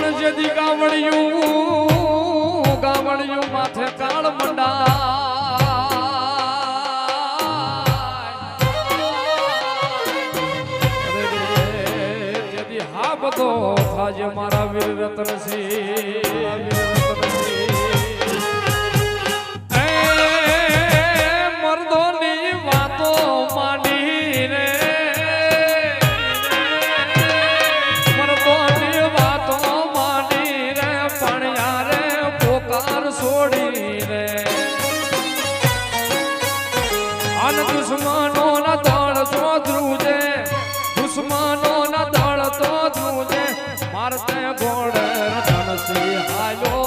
પણ જેદી ગાવણિયું માથે કાળ મંડા જેદી હા બધો થાજે મારા વીર રતનસિંહ મર્દોની વાતો માંડી રે દુશ્મનો ના દળ તો ધ્રુજે દુશ્મનો ના દળ તો ધ્રુજે મારતે ઘોડે રતનસિંહ હાલો